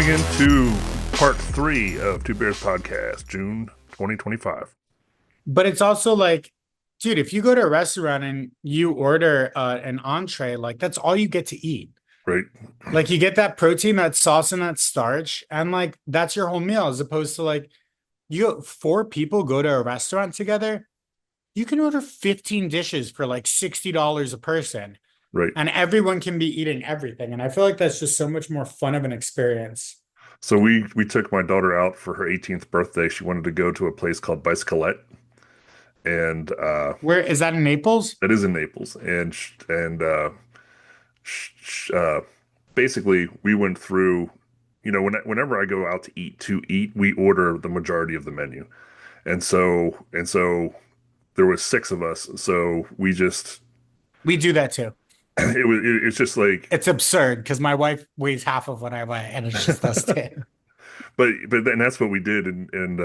Jumping into part 3 of Two Bears Podcast, June 2025. But it's also like, dude, if you go to a restaurant and you order an entree, like that's all you get to eat. Right? Like you get that protein, that sauce, and that starch, and like that's your whole meal, as opposed to like four people go to a restaurant together, you can order 15 dishes for like $60 a person, Right. and everyone can be eating everything. And I feel like that's just so much more fun of an experience. So we took my daughter out for her 18th birthday. She wanted to go to a place called Bicyclette, and Where is that, in Naples? that is in Naples. And sh sh basically we went through. Whenever I go out to eat, we order the majority of the menu, and so there was 6 of us. So we just We do that too. it's just like. It's absurd because my wife weighs half of what I weigh, and it's just us two. But then that's what we did, and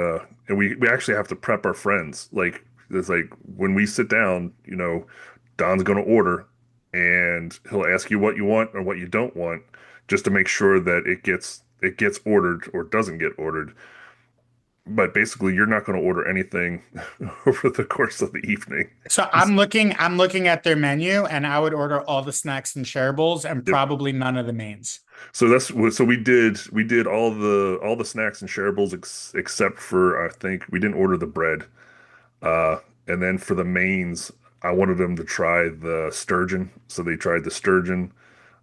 we actually have to prep our friends. Like it's like when we sit down, Don's gonna order, and he'll ask you what you want or what you don't want, just to make sure that it gets ordered or doesn't get ordered. But basically, you're not going to order anything over the course of the evening. So I'm looking at their menu, and I would order all the snacks and shareables and Yep. probably none of the mains. So we did all the snacks and shareables except for, I think we didn't order the bread. Uh, and then for the mains, I wanted them to try the sturgeon. So they tried the sturgeon.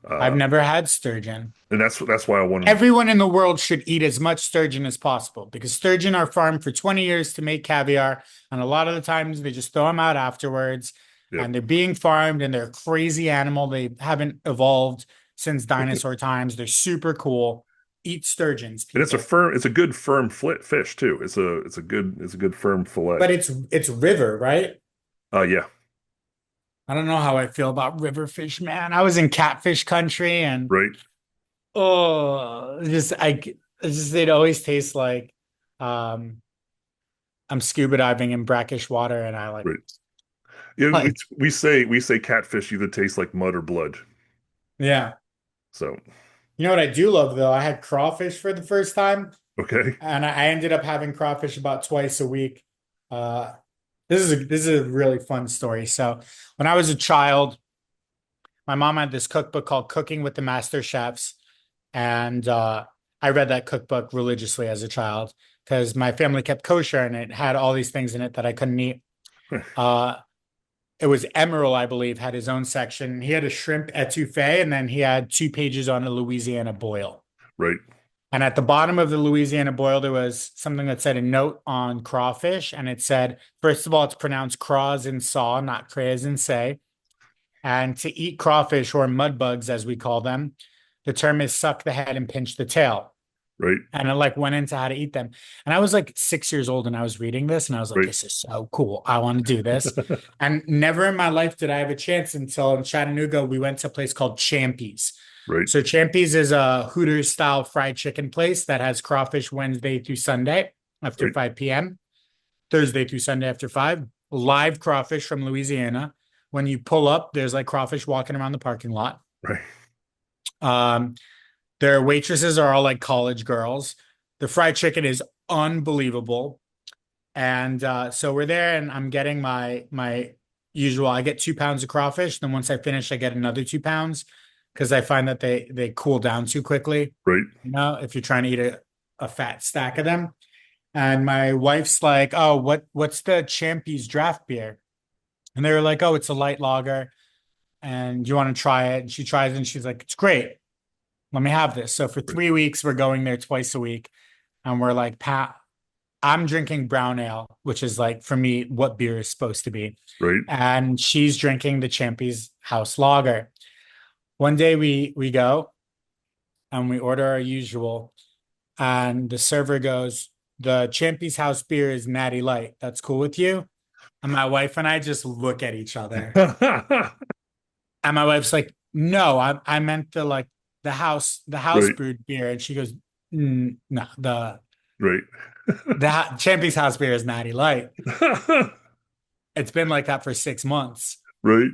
I've Uh, never had sturgeon. and that's why I wanted. Everyone in the world should eat as much sturgeon as possible because sturgeon are farmed for 20 years to make caviar, and a lot of the times they just throw them out afterwards, Yep. and they're being farmed, and they're a crazy animal. They haven't evolved since dinosaur times. They're super cool. Eat sturgeons, And it's a people. firm, it's a good firm fish too. It's a good firm fillet. But it's river, right? Yeah, I don't know how I feel about river fish, man. I was in catfish country, and right, oh, just it always tastes like um I'm scuba diving in brackish water, and I like right. Yeah, we, like we say catfish either tastes like mud or blood. yeah. So, You know what I do love though? I had crawfish for the first time, okay, and I ended up having crawfish about twice a week. Uh, this is a really fun story. So when I was a child, my mom had this cookbook called Cooking with the Master Chefs. And I read that cookbook religiously as a child because my family kept kosher, and it had all these things in it that I couldn't eat. Uh, it was Emerald, I believe, had his own section. He had a shrimp etouffee, and then he had 2 pages on a Louisiana boil. right, And at the bottom of the Louisiana boil, there was something that said a note on crawfish. And it said, first of all, it's pronounced craws and saw, not crays and say. And to eat crawfish, or mud bugs as we call them, the term is suck the head and pinch the tail. right, And it like went into how to eat them. And I was like 6 years old, and I was reading this, and I was like, right. this is so cool. I want to do this. And never in my life did I have a chance until in Chattanooga, we went to a place called Champy's. Right, So Champy's is a Hooters style fried chicken place that has crawfish Wednesday through Sunday after right, 5 p.m., Thursday through Sunday after 5, live crawfish from Louisiana. When you pull up, there's like crawfish walking around the parking lot. right, Um, their waitresses are all like college girls. The fried chicken is unbelievable. And so we're there, and I'm getting my usual. I get 2 pounds of crawfish. Then once I finish, I get another 2 pounds because I find that they cool down too quickly. right. If you're trying to eat a fat stack of them. And my wife's like, "Oh, what's the Champy's draft beer?" And they were like, "Oh, it's a light lager, and you want to try it?" And she tries it, and she's like, "It's great. Let me have this." So for Right. 3 weeks, we're going there twice a week, and we're like, Pat, I'm drinking brown ale, which is like for me what beer is supposed to be, Right. and she's drinking the Champy's House Lager. One day we go and we order our usual, and the server goes, "The Champy's House beer is Natty Light. That's cool with you?" And my wife and I just look at each other, and my wife's like, "No, I meant the house Right, brewed beer." And she goes, No, right. the Champy's House beer is Natty Light. It's been like that for 6 months." Right.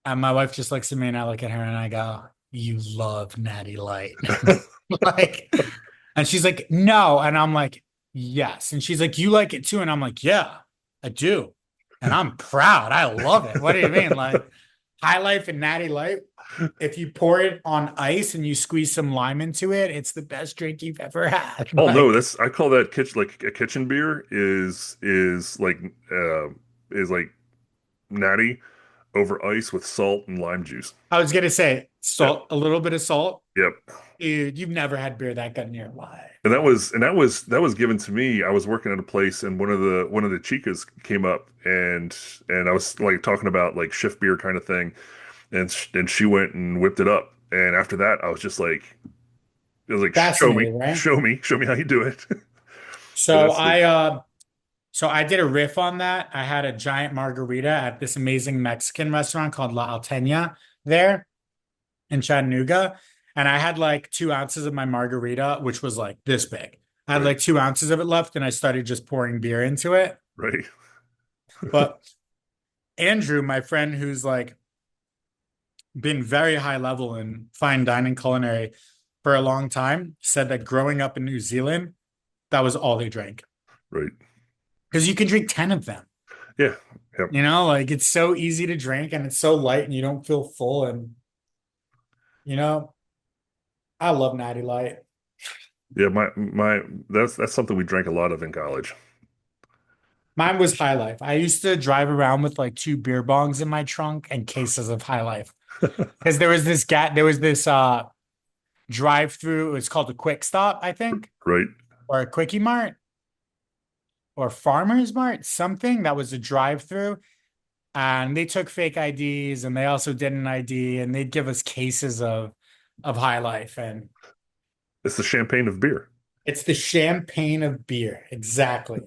And my wife just looks at me, and I look at her, and I go, "You love Natty Light." Like, And she's like, no. And I'm like, yes. And she's like, you like it too. And I'm like, yeah, I do. And I'm proud. I love it. What do you mean? Like High Life and Natty Light, if you pour it on ice and you squeeze some lime into it, it's the best drink you've ever had. Oh no, Like, that's I call that kitchen like a kitchen beer is like natty over ice with salt and lime juice. I was gonna say Yep. salt, a little bit of salt. Yep. Dude, you've never had beer that good in your life. And that was given to me. I was working at a place and one of the chicas came up and I was like talking about like shift beer kind of thing and she went and whipped it up. And after that, I was just like it was like Fascinating, right? show me how you do it. And So that's like I did a riff on that. I had a giant margarita at this amazing Mexican restaurant called La Alteña there in Chattanooga. And I had like 2 ounces of my margarita, which was like this big. I had right, like 2 ounces of it left, and I started just pouring beer into it. right, But Andrew, my friend who's like been very high level in fine dining culinary for a long time, said that growing up in New Zealand, that was all they drank. right. Because you can drink 10 of them. Yeah, yep, Like it's so easy to drink and it's so light and you don't feel full. And, you know, I love Natty Light. yeah. My that's something we drank a lot of in college. Mine was High Life. I used to drive around with like 2 beer bongs in my trunk and cases of High Life. Because there was this drive through, it's called a Quick Stop, I think, Right. or a Quickie Mart or Farmer's Mart, something that was a drive through. And they took fake IDs and they also did an ID and they'd give us cases of High Life. And It's the champagne of beer. it's the champagne of beer. Exactly.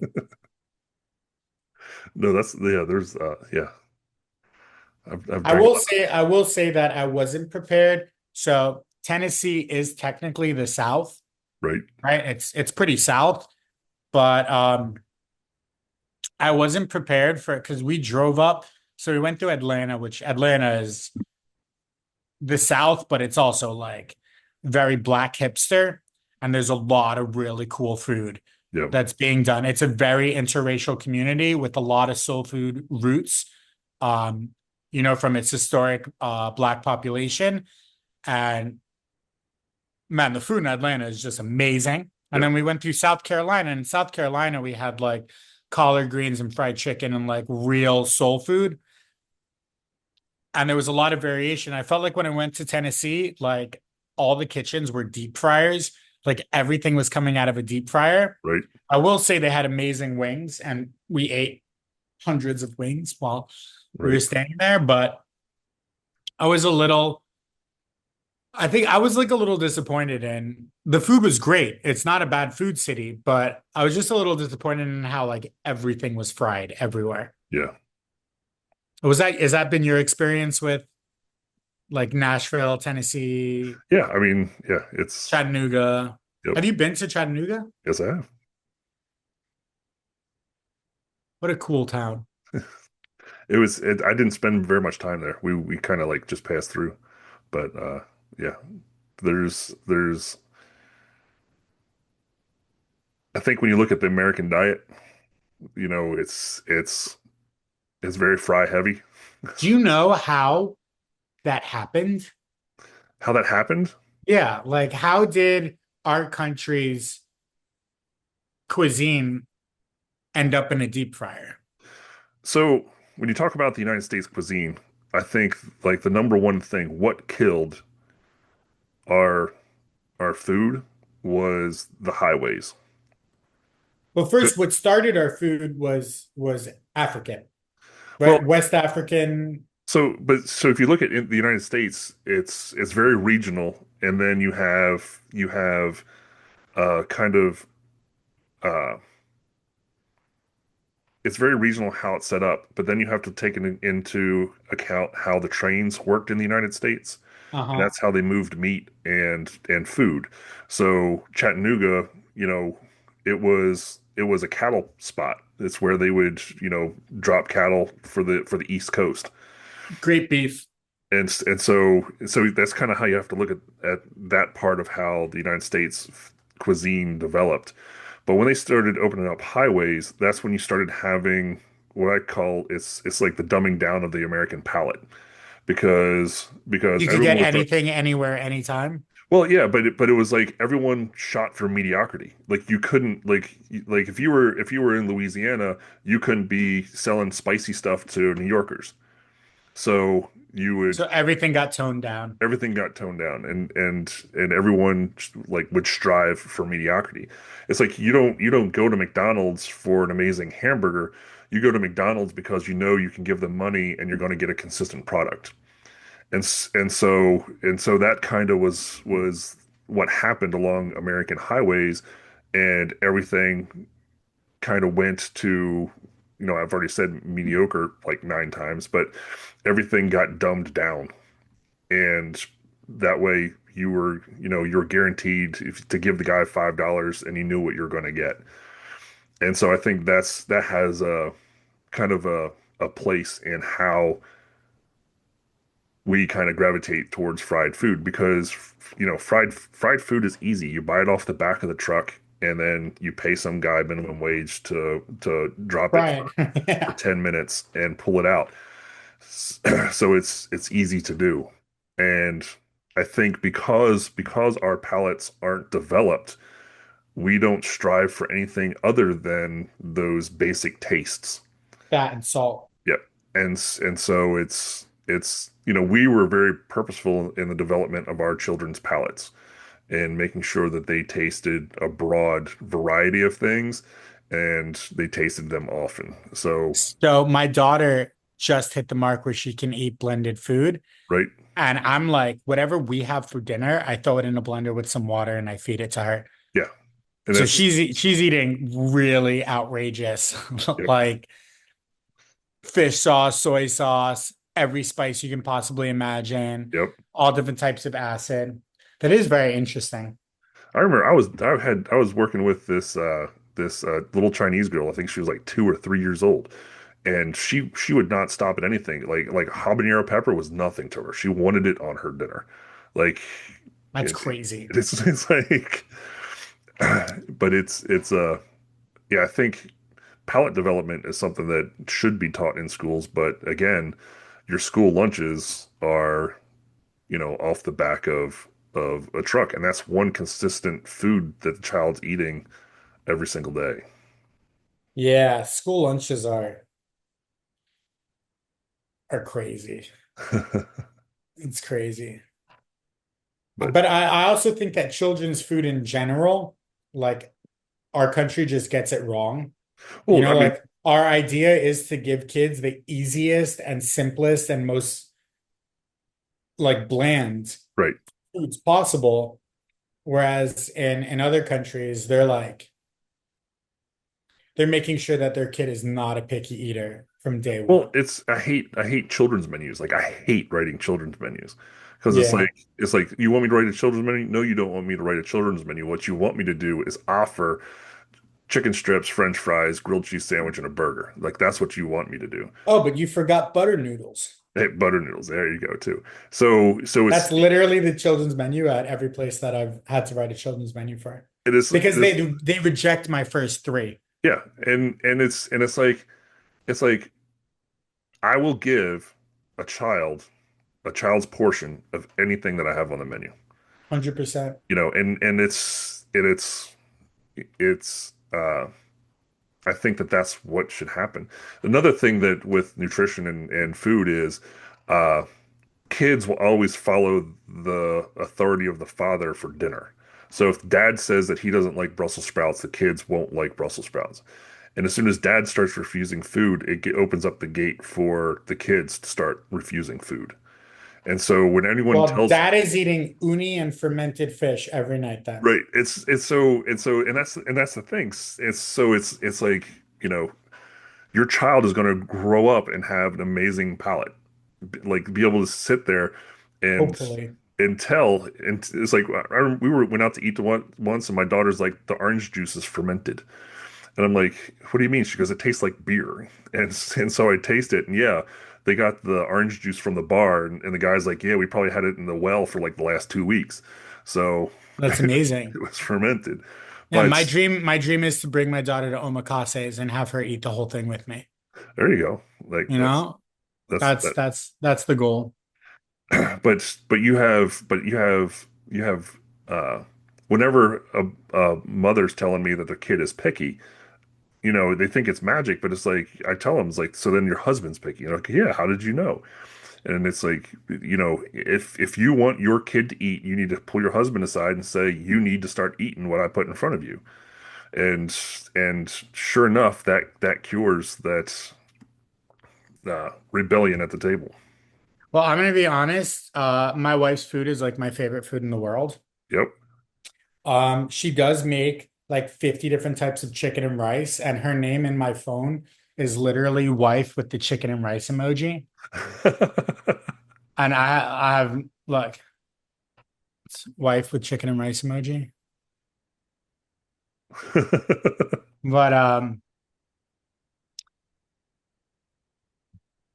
No, that's yeah. There's yeah. I've drank a lot. I will say that I wasn't prepared. So Tennessee is technically the South, Right. right? It's pretty South, but I wasn't prepared for it because we drove up. So we went to Atlanta, which Atlanta is the South, but it's also like very black hipster. And there's a lot of really cool food Yeah. that's being done. It's a very interracial community with a lot of soul food roots, um, from its historic black population. And man, the food in Atlanta is just amazing. And Yeah. then we went through South Carolina, and in South Carolina, we had like collard greens and fried chicken and like real soul food. And there was a lot of variation. I felt like when I went to Tennessee, like all the kitchens were deep fryers, like everything was coming out of a deep fryer. Right. I will say they had amazing wings, and we ate hundreds of wings while we were Right. staying there. But I was a little, I think I was like a little disappointed in the food was great. It's not a bad food city, but I was just a little disappointed in how like everything was fried everywhere. Yeah. Has that been your experience with like Nashville, Tennessee, Yeah. I mean, yeah. It's Chattanooga? yep. Have you been to Chattanooga? Yes, I have. What a cool town. I didn't spend very much time there. We kind of like just passed through, but yeah. There's I think when you look at the American diet, it's very fry heavy. Do you know how that happened? How that happened? Yeah, like how did our country's cuisine end up in a deep fryer? So when you talk about the United States cuisine, I think like the number one thing, what killed our our food was the highways. Well, first, what started our food was African, Well, right? West African. so if you look at the United States, it's very regional, and then you have kind of uh, it's very regional how it's set up, but then you have to take into account how the trains worked in the United States, and Uh-huh. that's how they moved meat and food. So Chattanooga, it was a cattle spot. It's where they would, drop cattle for the East Coast. Great beef. And so that's kind of how you have to look at that part of how the United States cuisine developed. But when they started opening up highways, that's when you started having what I call it's like the dumbing down of the American palate because You could get everyone was anything, anywhere, anytime. well, yeah, but it was like everyone shot for mediocrity. Like you couldn't like if you were in Louisiana, you couldn't be selling spicy stuff to New Yorkers. So you would So everything got toned down. everything got toned down and everyone like would strive for mediocrity. It's like you don't go to McDonald's for an amazing hamburger. You go to McDonald's because you know you can give them money and you're going to get a consistent product. And so that kind of was what happened along American highways, and everything kind of went to, I've already said mediocre like 9 times, but everything got dumbed down, and that way you were guaranteed to give the guy $5 and you knew what you're going to get. And so I think that has a kind of a place in how we kind of gravitate towards fried food because fried food is easy. You buy it off the back of the truck and then you pay some guy minimum wage to drop it Right. for Yeah. 10 minutes and pull it out. So it's easy to do. And I think because our palates aren't developed, we don't strive for anything other than those basic tastes. Fat and salt. Yep. And so it's we were very purposeful in the development of our children's palates and making sure that they tasted a broad variety of things and they tasted them often. So, So my daughter just hit the mark where she can eat blended food. right? And I'm like, whatever we have for dinner, I throw it in a blender with some water and I feed it to her. Yeah. And So that's she's eating really outrageous, yep, like fish sauce, soy sauce, every spice you can possibly imagine, yep. all different types of acid. That is very interesting. I remember I was working with this little Chinese girl. I think she was like 2 or 3 years old. And she would not stop at anything. Like habanero pepper was nothing to her. She wanted it on her dinner. Like That's it, crazy. it's like but it's yeah, I think palate development is something that should be taught in schools, but again, your school lunches are, off the back of a truck, and that's one consistent food that the child's eating every single day. Yeah, school lunches are crazy. It's crazy. But But I also think that children's food in general, like our country just gets it wrong. You well, know, I mean, like our idea is to give kids the easiest and simplest and most like bland right. foods possible. Whereas in other countries, they're making sure that their kid is not a picky eater from day Well, one. I hate children's menus. Like I hate writing children's menus because it's Yeah. like it's like you want me to write a children's menu? No, you don't want me to write a children's menu. What you want me to do is offer chicken strips, French fries, grilled cheese sandwich, and a burger. Like that's what you want me to do. Oh, but you forgot butter noodles. Hey, butter noodles. There you go too. So That's literally the children's menu at every place that I've had to write a children's menu for. it is it Because is they reject my first three. yeah, and it's like I will give a child's portion of anything that I have on the menu. 100%. And it's I think that that's what should happen. Another thing that with nutrition and food is uh kids will always follow the authority of the father for dinner. So if dad says that he doesn't like Brussels sprouts, the kids won't like Brussels sprouts. And as soon as dad starts refusing food, opens up the gate for the kids to start refusing food. And so when anyone Well, tells dad is eating uni and fermented fish every night then. right, and that's the thing. It's like, you know, your child is going to grow up and have an amazing palate, like be able to sit there and Hopefully. and it's like we went out to eat once, and my daughter's like the orange juice is fermented, and I'm like, what do you mean? She goes, it tastes like beer, and so I taste it, and yeah, they got the orange juice from the bar, and the guy's like, yeah, we probably had it in the well for like the last 2 weeks. So That's it amazing. was fermented. Yeah, But my dream is to bring my daughter to omakases and have her eat the whole thing with me. there you go. Like You know, that's that. that's the goal. But you have uh whenever a mother's telling me that their kid is picky, they think it's magic, but it's like I tell them, it's like, so then your husband's picky. Like, yeah, how did you know? And it's like, if you want your kid to eat, you need to pull your husband aside and say, you need to start eating what I put in front of you. And and sure enough, that cures that rebellion at the table. Well, I'm gonna be honest. My wife's food is like my favorite food in the world. Yep. She does make like 50 different types of chicken and rice, and her name in my phone is literally wife with the chicken and rice emoji. And I have like wife with chicken and rice emoji. But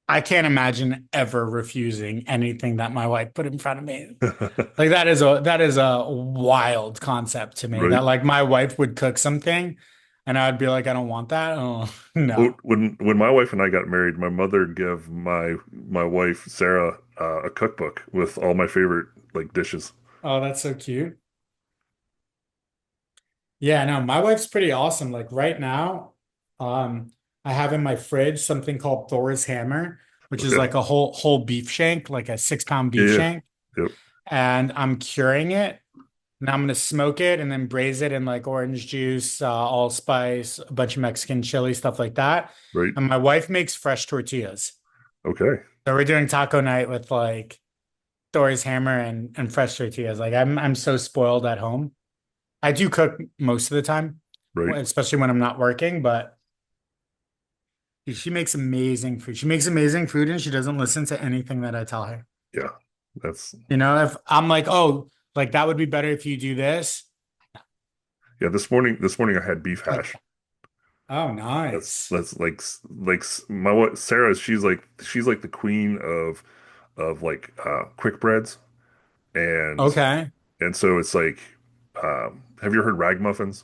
I can't imagine ever refusing anything that my wife put in front of me. Like that is a wild concept to me Right. that like my wife would cook something and I'd be like, I don't want that. Oh, no. When my wife and I got married, my mother gave my wife Sarah a cookbook with all my favorite like dishes. Oh, that's so cute. Yeah, no, my wife's pretty awesome. Like right now, um, I have in my fridge something called Thor's hammer, which is Okay. like a whole beef shank, like a 6 pound Yeah, beef yeah. shank. Yep. And I'm curing it. And I'm gonna smoke it and then braise it in like orange juice, allspice, a bunch of Mexican chili, stuff like that. Right. And my wife makes fresh tortillas. Okay. So we're doing taco night with like Thor's hammer and fresh tortillas. Like I'm so spoiled at home. I do cook most of the time, Right. especially when I'm not working, but dude, she makes amazing food. She makes amazing food and she doesn't listen to anything that I tell her. Yeah. That's You know, if I'm like, oh, like that would be better if you do this. yeah. This morning I had beef Like, hash. oh, That's nice. that's like my what Sarah. She's like the queen of like quick breads and Okay. and so it's like have you ever heard ragamuffins?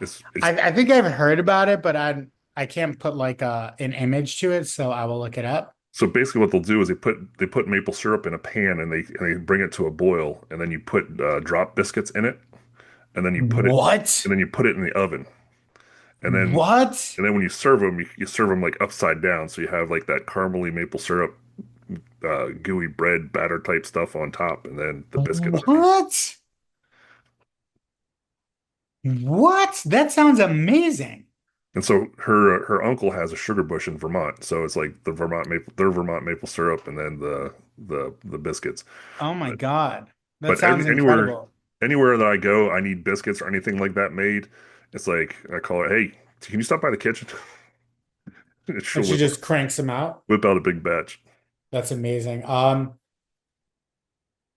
It's I think I've heard about it, but I can't put like an image to it, so I will look it up. So basically, what they'll do is they put maple syrup in a pan and they bring it to a boil, and then you put drop biscuits in it, and then you put it What? and then you put it in the oven, and then What? and then when you serve them, you serve them like upside down, so you have like that caramely maple syrup, gooey bread batter type stuff on top, and then the biscuit underneath. What? What? That sounds amazing. And so her uncle has a sugar bush in Vermont, so it's like their Vermont maple syrup, and then the biscuits. Oh my God. That But sounds incredible. anywhere that I go, I need biscuits or anything like that made. It's like I call her, hey, can you stop by the kitchen? And she'll And she just cranks them out. whip out a big batch. That's amazing.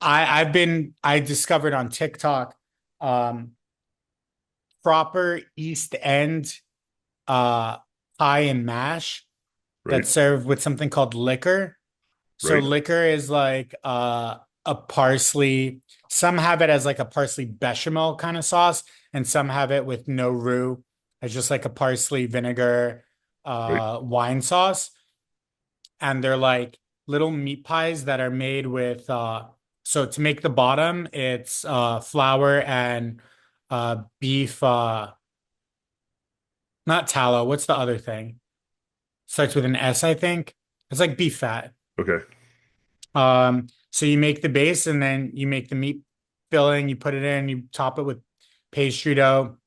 I discovered on TikTok, um, proper East End uh pie and mash Right, that's served with something called liquor. So right, liquor is like a parsley. Some have it as like a parsley bechamel kind of sauce, and some have it with no roux. It's just like a parsley vinegar right. wine sauce. And they're like little meat pies that are made with so to make the bottom, it's flour and beef not tallow. What's the other thing? Starts with an S, I think. It's like beef fat. Okay, So you make the base and then you make the meat filling, you put it in, you top it with pastry dough,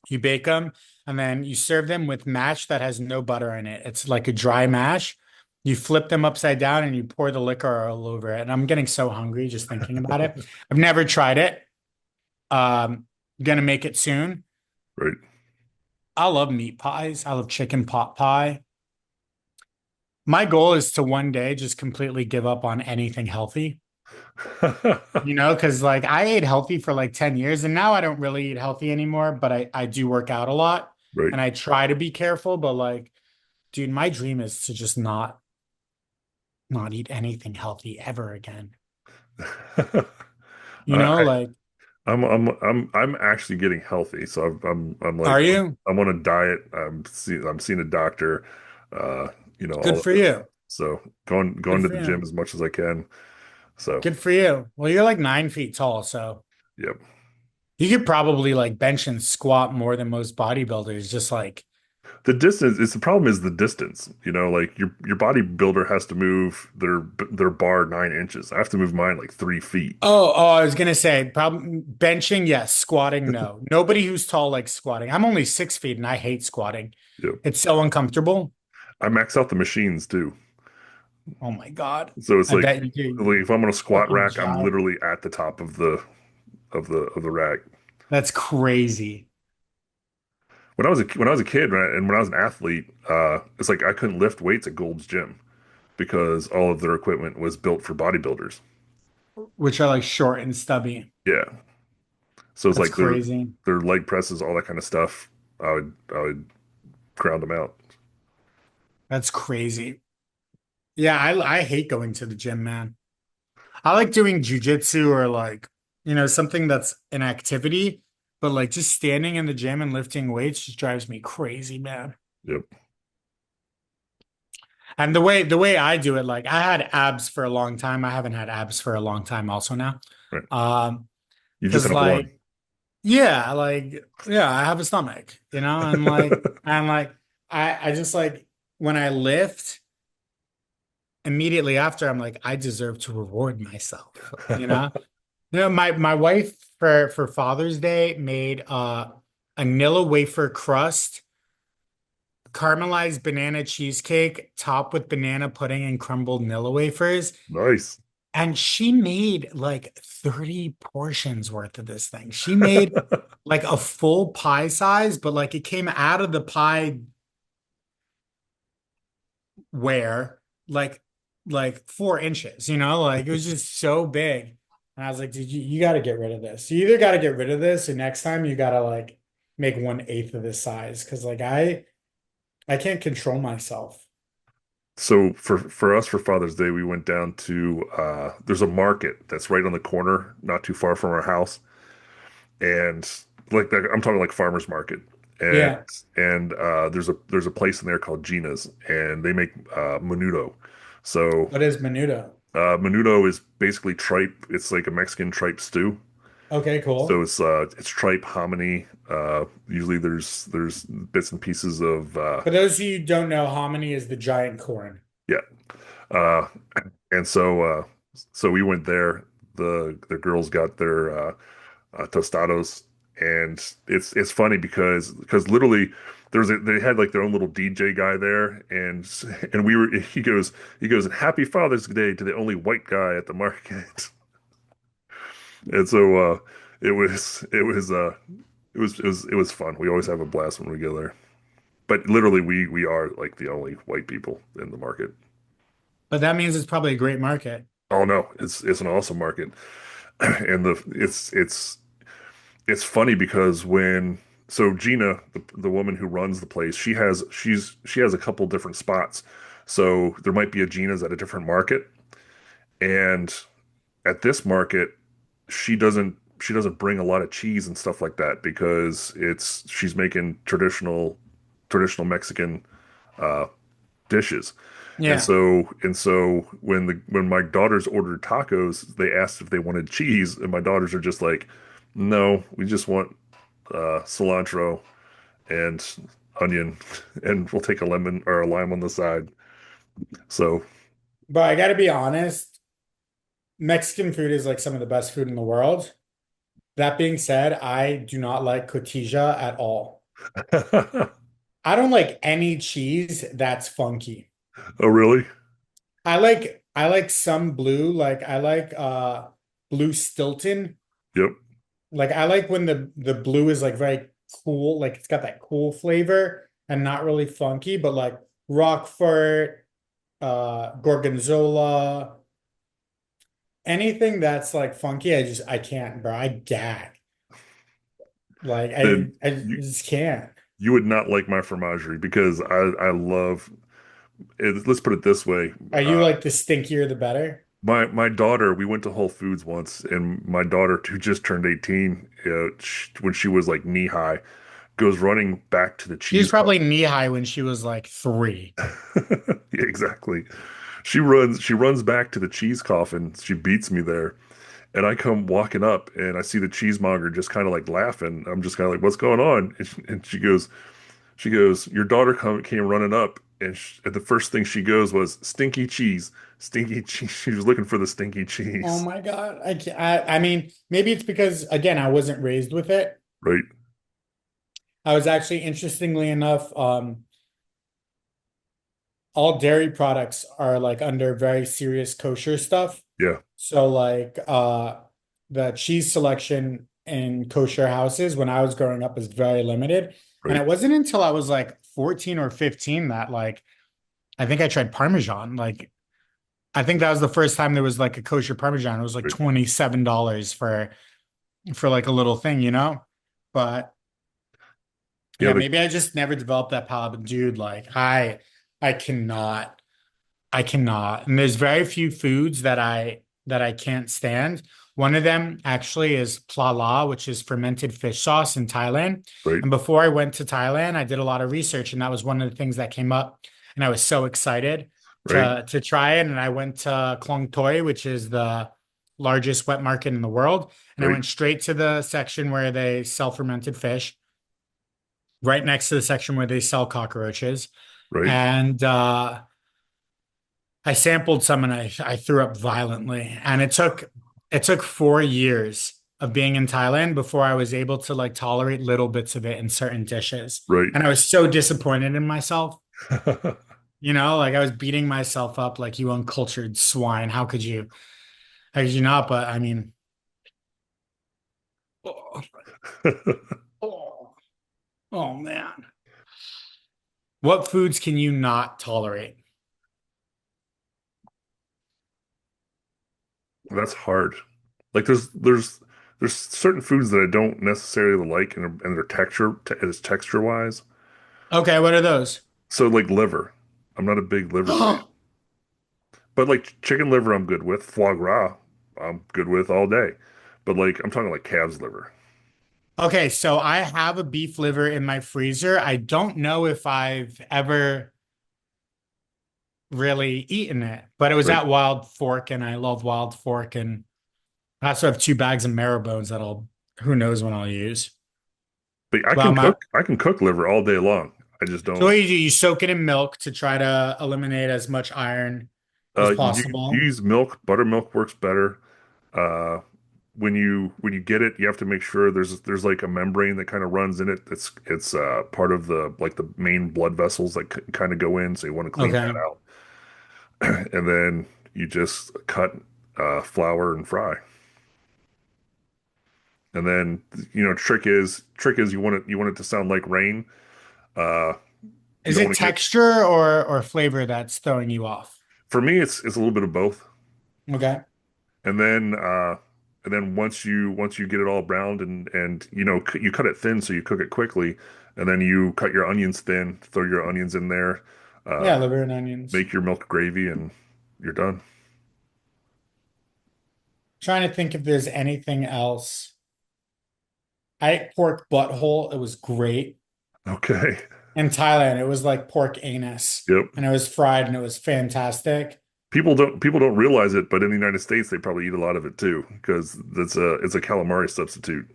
you bake them, and then you serve them with mash that has no butter in it. It's like a dry mash. You flip them upside down and you pour the liquor all over it. And I'm getting so hungry just thinking about it. I've never tried it. Gonna make it soon. right. I love meat pies. I love chicken pot pie. My goal is to one day just completely give up on anything healthy. You know, because like I ate healthy for like 10 years and now I don't really eat healthy anymore, but I do work out a lot Right. and I try to be careful, but like, dude, my dream is to just not eat anything healthy ever again. I, Like, I'm actually getting healthy, so I'm like are you? I'm on a diet. I'm seeing a doctor, all Good of for this. you. So going Good to for the gym you. as much as I can. So Good for you. Well, you're like 9 feet tall, so yep. you could probably like bench and squat more than most bodybuilders. Just like, The distance is the problem is the distance. Like your bodybuilder has to move their bar 9 inches. I have to move mine like 3 feet. I was gonna say, probably benching, yes. Squatting, no. Nobody who's tall likes squatting. I'm only 6 feet and I hate squatting. Yep. It's so uncomfortable. I max out the machines too. Oh my God. So it's I bet you like do. if I'm on a squat Fucking rack, I'm giant. literally at the top of the rack. That's crazy. When I was a kid and when I was an athlete, it's like I couldn't lift weights at Gold's Gym because all of their equipment was built for bodybuilders. Which are like short and stubby. Yeah. So it's That's like crazy. their leg presses, all that kind of stuff. I would ground them out. That's crazy. Yeah, I hate going to the gym, man. I like doing jujitsu or like, something that's an activity, but like just standing in the gym and lifting weights just drives me crazy, man. Yep. And the way I do it, like I had abs for a long time. I haven't had abs for a long time also now. Right. Um, You just because have one. yeah, I have a stomach, and like I just like when I lift immediately after, I'm like, I deserve to reward myself, you know? My wife for Father's Day made a Nilla wafer crust, caramelized banana cheesecake, topped with banana pudding and crumbled Nilla wafers. Nice. And she made like 30 portions worth of this thing. She made like a full pie size, but like it came out of the pie where like 4 inches, like it was just so big. And I was like, dude, you got to get rid of this. You either got to get rid of this, or next time you got to like make 1/8 of this size. Cause like I can't control myself. So for us for Father's Day, we went down to there's a market that's right on the corner, not too far from our house, and like I'm talking like farmers market, and Yeah. there's a place in there called Gina's, and they make menudo. So What is menudo? menudo is basically tripe. It's like a Mexican tripe stew. Okay, So cool. it's tripe, hominy. Usually there's bits and pieces of For those of you who don't know, hominy is the giant corn. yeah. Uh, and so we went there. The girls got their tostados, and it's funny because literally they had like their own little DJ guy there, and we were he goes and Happy Father's Day to the only white guy at the market, and so it was fun. We always have a blast when we go there, but literally we are like the only white people in the market. But that means it's probably a great market. Oh no, it's an awesome market, and it's funny because Gina, the woman who runs the place, she has a couple different spots. So there might be a Gina's at a different market, and at this market, she doesn't bring a lot of cheese and stuff like that because she's making traditional Mexican uh, dishes. Yeah. And so when my daughters ordered tacos, they asked if they wanted cheese, and my daughters are just like, "No, we just want cilantro and onion, and we'll take a lemon or a lime on the side." So, But I gotta be honest, Mexican food is like some of the best food in the world. That being said, I do not like cotija at all. oh I don't like any cheese that's funky. really? I like some blue, like I like blue Stilton. Yep. Like I like when the blue is like very cool, like it's got that cool flavor and not really funky, but like Roquefort, Gorgonzola, anything that's like funky, I can't, bro. I gag. Like Then I you just can't. you would not like my fromagerie because I love it. Let's put it this way. Are you like the stinkier the better? My daughter, we went to Whole Foods once, and my daughter, who just turned 18, when she was like knee high, goes running back to the She was cheese. probably knee high when she was like 3. Yeah, exactly. She runs back to the cheese coffin. She beats me there. And I come walking up and I see the cheesemonger just kind of like laughing. I'm just kind of like, what's going on? And she goes, your daughter came running up and the first thing she goes was stinky cheese, stinky cheese. She was looking for the stinky Oh cheese, my God. I can't, I mean, maybe it's because again, I wasn't raised with it. right? I was actually, interestingly enough, all dairy products are like under very serious kosher stuff. Yeah, So like the cheese selection in kosher houses when I was growing up was very limited. And right, it wasn't until I was like 14 or 15 that like I think I tried Parmesan. Like I think that was the first time there was like a kosher Parmesan. It was like right. $27 for like a little thing, you know? But Yeah, yeah, maybe I just never developed that palate. But dude, like I cannot. I cannot. And there's very few foods that I can't stand. One of them actually is plala, which is fermented fish sauce in Thailand. right, And before I went to Thailand, I did a lot of research, and that was one of the things that came up. And I was so excited right, to try it. And I went to Klong Toi, which is the largest wet market in the world. And I right, went straight to the section where they sell fermented fish, right next to the section where they sell cockroaches. right, And I sampled some and I threw up violently. And it took 4 years of being in Thailand before I was able to like tolerate little bits of it in certain dishes. right. And I was so disappointed in myself. Like I was beating myself up like you uncultured swine. How could you? How could you not? But I mean, oh, oh, oh man. What foods can you not tolerate? That's hard. Like there's certain foods that I don't necessarily like and their texture wise. Okay, what are those? So like liver. I'm not a big liver fan. But like chicken liver I'm good with. Foie gras I'm good with all day. But like I'm talking like calves liver. Okay, so I have a beef liver in my freezer. I don't know if I've ever really eaten it, but it was Right. at Wild Fork, and I love Wild Fork, and I also have 2 bags of marrow bones that who knows when I'll use. But I Well, can cook liver all day long. I just so don't what do? You soak it in milk to try to eliminate as much iron as you possible. use milk. Buttermilk works better. Uh when you get it, you have to make sure there's like a membrane that kind of runs in it. It's part of the like the main blood vessels that kind of go in, so you want to clean that Okay. out. And then you just cut flour and fry. And then trick is you want it to sound like rain. Uh, you Is don't it want to get texture or flavor that's throwing you off? for me it's a little bit of both. Okay. And then once you get it all browned and you cut it thin so you cook it quickly, and then you cut your onions thin, throw your onions in there, Yeah, uh, liver and onions. make your milk gravy, and you're done. Trying to think if there's anything else. I ate pork butthole. It was great. Okay. In Thailand, it was like pork anus, Yep. and it was fried, and it was fantastic. People don't realize it, but in the United States they probably eat a lot of it too because it's a calamari substitute.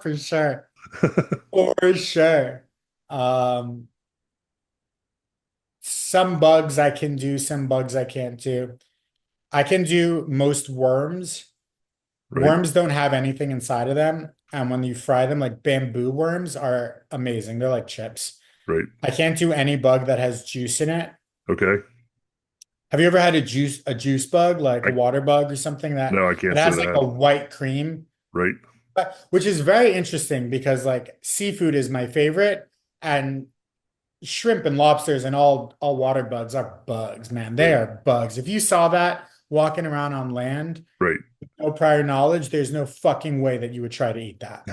For sure. For sure. Um, some bugs I can do, some bugs I can't do. I can do most worms. Right, Worms don't have anything inside of them. And when you fry them, like bamboo worms are amazing. They're like chips. right. I can't do any bug that has juice in it. Okay. Have you ever had a juice bug, like a I water bug or something that No, I it can't say has like that. a white cream? Right, Which is very interesting because like seafood is my favorite, and shrimp and lobsters and all water bugs are bugs, man. They right, are bugs. If you saw that walking around on land, right. no prior knowledge, there's no fucking way that you would try to eat that.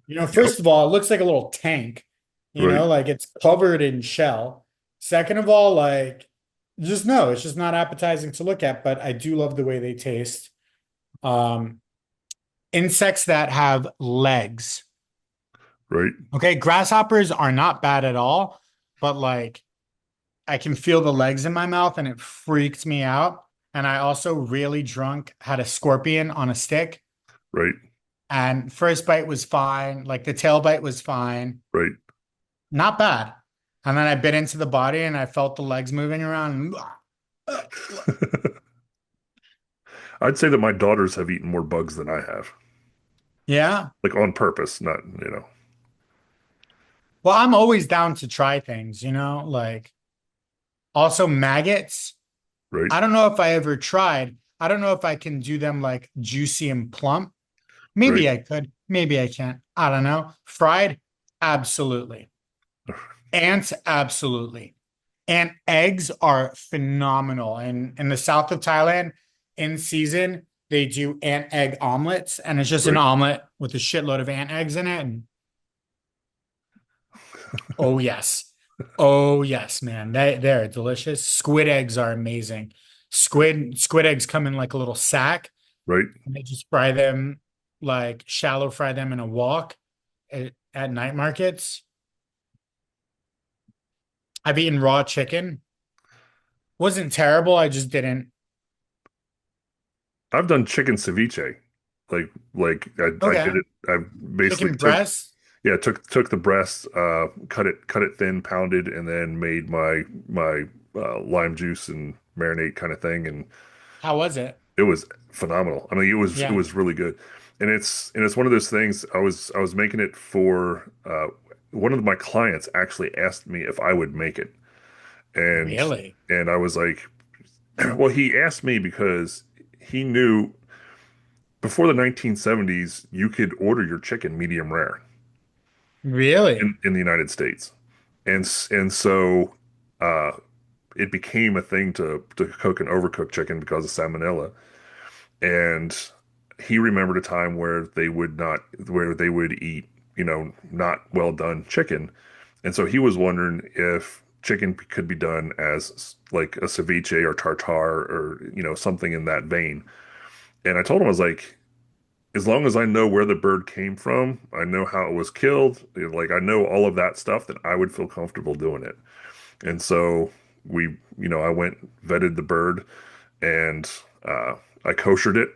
Yep. First of all, it looks like a little tank, Right. like it's covered in shell. Second of all, like just no, it's just not appetizing to look at, but I do love the way they taste. Um, Insects that have legs. Right, Okay, grasshoppers are not bad at all, but like I can feel the legs in my mouth and it freaked me out. And I also really drunk had a scorpion on a stick, right, and first bite was fine, like the tail bite was fine, right. not bad. And then I bit into the body and I felt the legs moving around. I'd say that my daughters have eaten more bugs than I have, Yeah. like on purpose, not, Well, I'm always down to try things, like also maggots. right, I don't know if I ever tried. I don't know if I can do them like juicy and plump. right. Maybe I could. Maybe I can't. I don't know. Fried? Absolutely. Ants? Absolutely. And eggs are phenomenal. And in the south of Thailand, in season, they do ant egg omelets, and it's just an Right. omelet with a shitload of ant eggs in it. And oh yes. Oh yes, man. They're delicious. Squid eggs are amazing. Squid eggs come in like a little sack, Right. and they just fry them, like shallow fry them in a wok at night markets. I've eaten raw chicken. Wasn't terrible. I just didn't. I've done chicken ceviche. I did Okay. it. I basically Chicken breast. took the breast, cut it thin, pounded, and then made my lime juice and marinade kind of thing, and How was it? it was phenomenal. I mean, it Yeah. was really good, and it's one of those things. I was making it for one of my clients actually asked me if I would make it, and Really? I was like, well, he asked me because he knew before the 1970s you could order your chicken medium rare Really? in the United States, and so uh, it became a thing to cook an overcooked chicken because of salmonella. And he remembered a time where they would eat, not well done chicken. And so he was wondering if chicken could be done as like a ceviche or tartare or, something in that vein. And I told him, I was like, as long as I know where the bird came from, I know how it was killed, like I know all of that stuff, then I would feel comfortable doing it. And so I went, vetted the bird, and I koshered it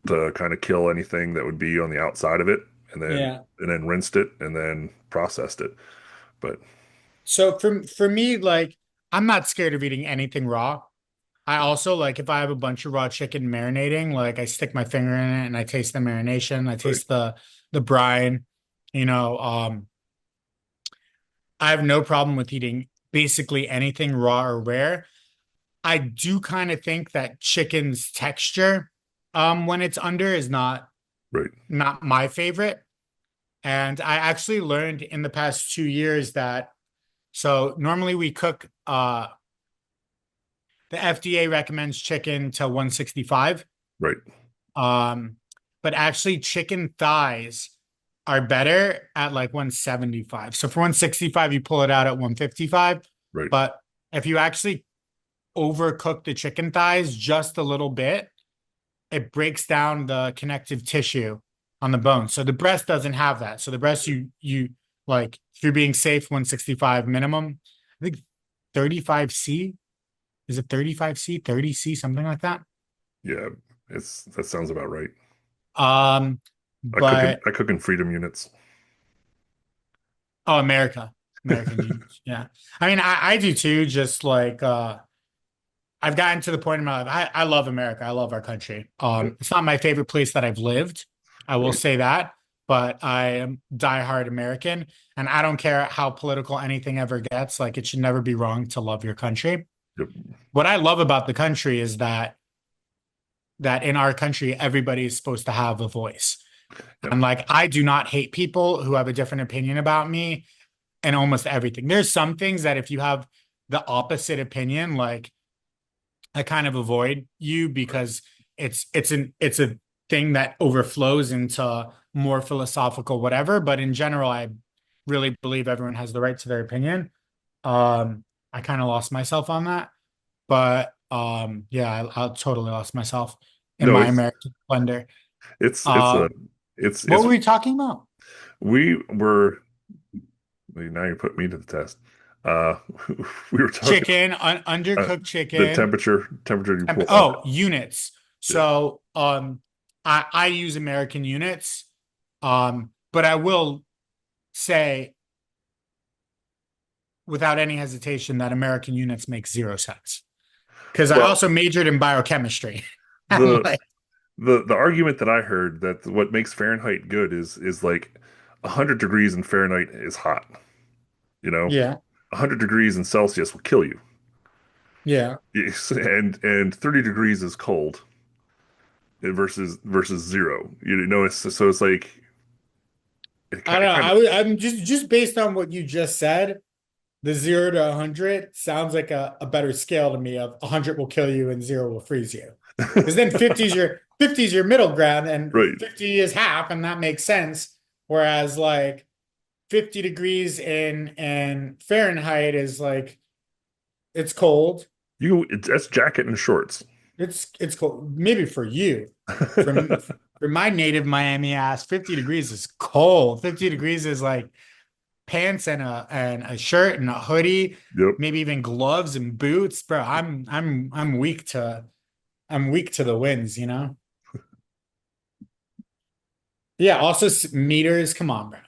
to kind of kill anything that would be on the outside of it, and then Yeah. rinsed it and then processed it. But So for me, like I'm not scared of eating anything raw. I also like if I have a bunch of raw chicken marinating, like I stick my finger in it and I taste the marination, I right, taste the brine, you know, um, I have no problem with eating basically anything raw or rare. I do kind of think that chicken's texture, when it's under is right, not my favorite. And I actually learned in the past 2 years that so normally we cook the FDA recommends chicken to 165. right, Um, but actually chicken thighs are better at like 175. So for 165, you pull it out at 155. right. But if you actually overcook the chicken thighs just a little bit, it breaks down the connective tissue on the bone. So the breast doesn't have that. So the breast you like if you're being safe 165 minimum, I think 35C. Is it 35C, 30C, something like that? Yeah, that sounds about right. Um, but I cook in freedom units. oh, American units. Yeah. I mean, I do too, just like I've gotten to the point in my life. I love America. I love our country. Yep, It's not my favorite place that I've lived. I will right, say that, but I am diehard American, and I don't care how political anything ever gets. Like, it should never be wrong to love your country. yep, What I love about the country is that in our country, everybody is supposed to have a voice. yep, And like, I do not hate people who have a different opinion about me and almost everything. There's some things that if you have the opposite opinion, like I kind of avoid you because it's a thing that overflows into more philosophical whatever. But in general, I really believe everyone has the right to their opinion. I kind of lost myself on that. but yeah, I totally lost myself in No, my American blender. it's a Um, what it's were we talking about? we were now you put me to the test. Uh, we were talking Chicken, uh, undercooked the chicken. temperature you pull out. Oh, units. Yeah. So I use American units. But I will say without any hesitation that American units make zero sense. Because I Well, also majored in biochemistry. I'm the like, the argument that I heard that what makes Fahrenheit good is like 100 degrees in Fahrenheit is hot. You know, yeah, 100 degrees in Celsius will kill you. yeah. Yes, and 30 degrees is cold versus zero. You know, it's like I don't it know. kind of I'm just based on what you just said, the 0 to 100 sounds like a better scale to me of 100 will kill you and zero will freeze you. Because then 50 is your middle ground and right. 50 is half, and that makes sense. Whereas like 50 degrees in Fahrenheit is like it's cold. That's jacket and shorts. It's cold. Maybe for you. For for my native Miami ass, 50 degrees is cold. 50 degrees is like pants and a shirt and a hoodie, Yep. maybe even gloves and boots. Bro, I'm weak to the winds, you know? Yeah, also meters. Come on, bro.